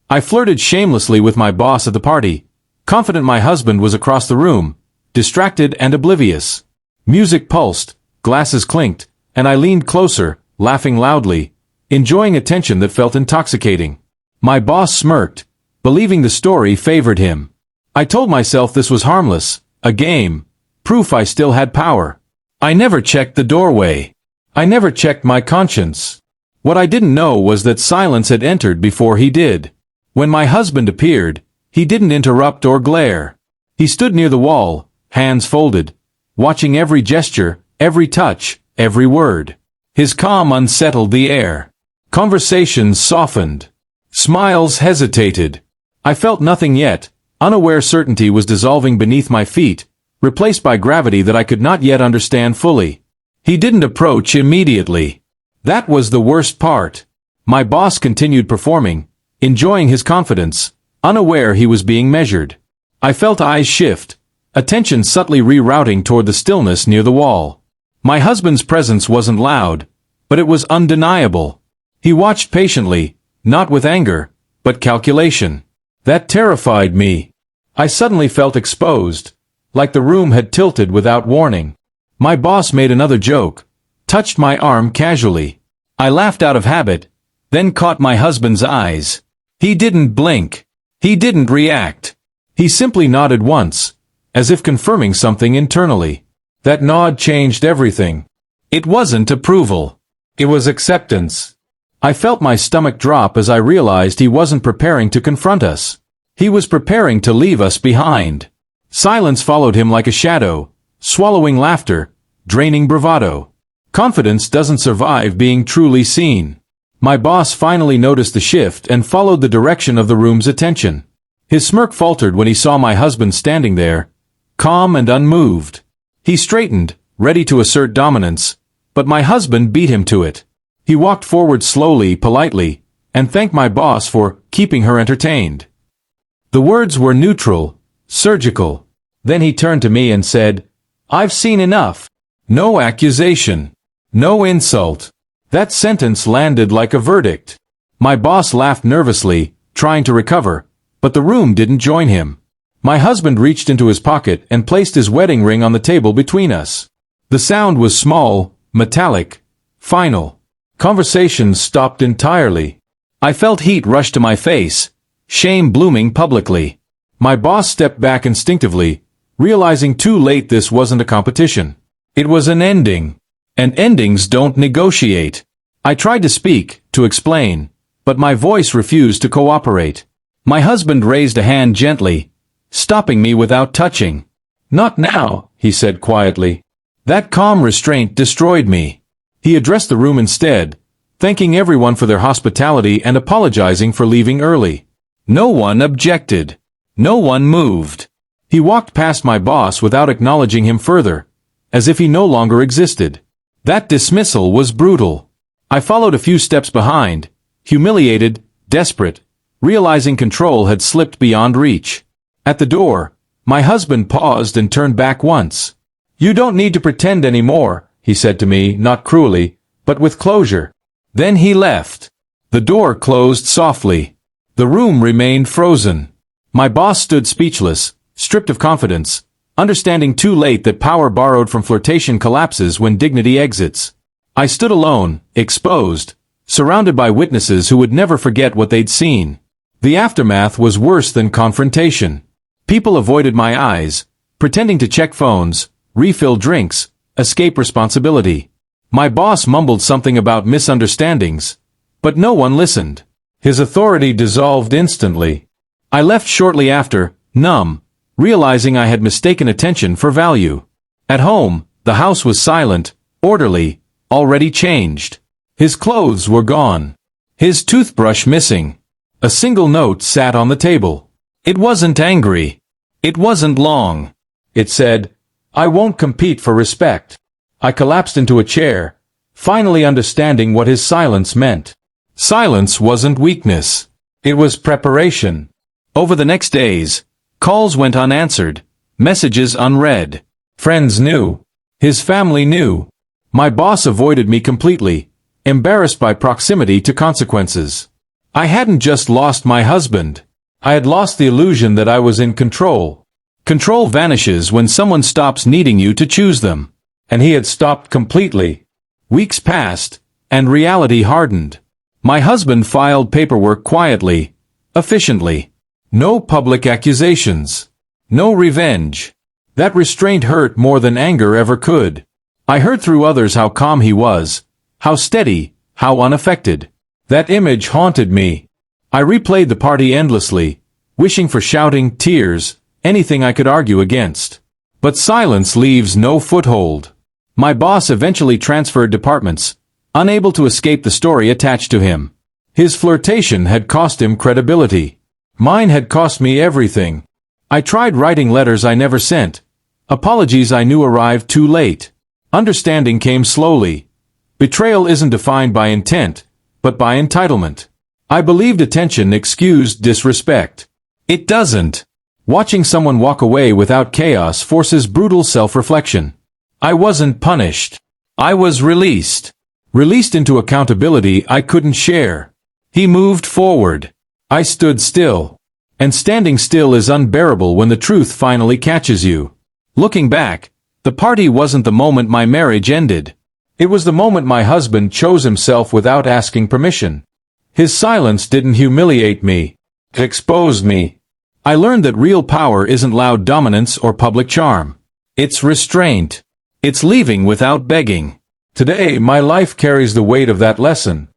I flirted shamelessly with my boss at the party, confident my husband was across the room, distracted and oblivious. Music pulsed, glasses clinked, and I leaned closer, laughing loudly, enjoying attention that felt intoxicating. My boss smirked, believing the story favored him. I told myself this was harmless, a game, proof I still had power. I never checked the doorway. I never checked my conscience. What I didn't know was that silence had entered before he did. When my husband appeared, he didn't interrupt or glare. He stood near the wall, hands folded, watching every gesture, every touch, every word. His calm unsettled the air. Conversations softened. Smiles hesitated. I felt nothing yet. Unaware certainty was dissolving beneath my feet, replaced by gravity that I could not yet understand fully. He didn't approach immediately. That was the worst part. My boss continued performing, enjoying his confidence, unaware he was being measured. I felt eyes shift, attention subtly rerouting toward the stillness near the wall. My husband's presence wasn't loud, but it was undeniable. He watched patiently, not with anger, but calculation. That terrified me. I suddenly felt exposed, like the room had tilted without warning. My boss made another joke, touched my arm casually. I laughed out of habit, then caught my husband's eyes. He didn't blink. He didn't react. He simply nodded once, as if confirming something internally. That nod changed everything. It wasn't approval. It was acceptance. I felt my stomach drop as I realized he wasn't preparing to confront us. He was preparing to leave us behind. Silence followed him like a shadow, swallowing laughter, draining bravado. Confidence doesn't survive being truly seen. My boss finally noticed the shift and followed the direction of the room's attention. His smirk faltered when he saw my husband standing there, calm and unmoved. He straightened, ready to assert dominance, but my husband beat him to it. He walked forward slowly, politely, and thanked my boss for keeping her entertained. The words were neutral, surgical. Then he turned to me and said, "I've seen enough." No accusation. No insult. That sentence landed like a verdict. My boss laughed nervously, trying to recover, but the room didn't join him. My husband reached into his pocket and placed his wedding ring on the table between us. The sound was small, metallic, final. Conversations stopped entirely. I felt heat rush to my face, shame blooming publicly. My boss stepped back instinctively, realizing too late this wasn't a competition. It was an ending. And endings don't negotiate. I tried to speak, to explain, but my voice refused to cooperate. My husband raised a hand gently, stopping me without touching. "Not now," he said quietly. That calm restraint destroyed me. He addressed the room instead, thanking everyone for their hospitality and apologizing for leaving early. No one objected. No one moved. He walked past my boss without acknowledging him further, as if he no longer existed. That dismissal was brutal. I followed a few steps behind, humiliated, desperate, realizing control had slipped beyond reach. At the door, my husband paused and turned back once. "You don't need to pretend anymore," he said to me, not cruelly, but with closure. Then he left. The door closed softly. The room remained frozen. My boss stood speechless, stripped of confidence, understanding too late that power borrowed from flirtation collapses when dignity exits. I stood alone, exposed, surrounded by witnesses who would never forget what they'd seen. The aftermath was worse than confrontation. People avoided my eyes, pretending to check phones, refill drinks, escape responsibility. My boss mumbled something about misunderstandings, but no one listened. His authority dissolved instantly. I left shortly after, numb, realizing I had mistaken attention for value. At home, the house was silent, orderly, already changed. His clothes were gone. His toothbrush missing. A single note sat on the table. It wasn't angry. It wasn't long. It said, "I won't compete for respect." I collapsed into a chair, finally understanding what his silence meant. Silence wasn't weakness. It was preparation. Over the next days, calls went unanswered, messages unread. Friends knew. His family knew. My boss avoided me completely, embarrassed by proximity to consequences. I hadn't just lost my husband. I had lost the illusion that I was in control. Control vanishes when someone stops needing you to choose them. And he had stopped completely. Weeks passed, and reality hardened. My husband filed paperwork quietly, efficiently. No public accusations. No revenge. That restraint hurt more than anger ever could. I heard through others how calm he was, how steady, how unaffected. That image haunted me. I replayed the party endlessly, wishing for shouting, tears, anything I could argue against. But silence leaves no foothold. My boss eventually transferred departments, unable to escape the story attached to him. His flirtation had cost him credibility. Mine had cost me everything. I tried writing letters I never sent. Apologies I knew arrived too late. Understanding came slowly. Betrayal isn't defined by intent, but by entitlement. I believed attention excused disrespect. It doesn't. Watching someone walk away without chaos forces brutal self-reflection. I wasn't punished. I was released. Released into accountability I couldn't share. He moved forward. I stood still. And standing still is unbearable when the truth finally catches you. Looking back, the party wasn't the moment my marriage ended. It was the moment my husband chose himself without asking permission. His silence didn't humiliate me. It exposed me. I learned that real power isn't loud dominance or public charm. It's restraint. It's leaving without begging. Today, my life carries the weight of that lesson.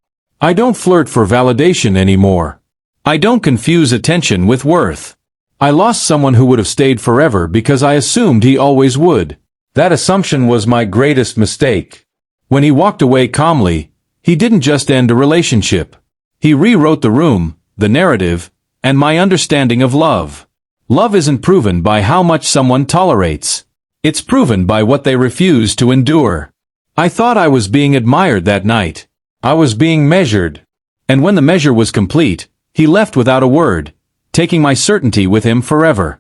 I don't flirt for validation anymore. I don't confuse attention with worth. I lost someone who would have stayed forever because I assumed he always would. That assumption was my greatest mistake. When he walked away calmly, he didn't just end a relationship. He rewrote the room, the narrative, and my understanding of love. Love isn't proven by how much someone tolerates. It's proven by what they refuse to endure. I thought I was being admired that night. I was being measured. And when the measure was complete, he left without a word, taking my certainty with him forever.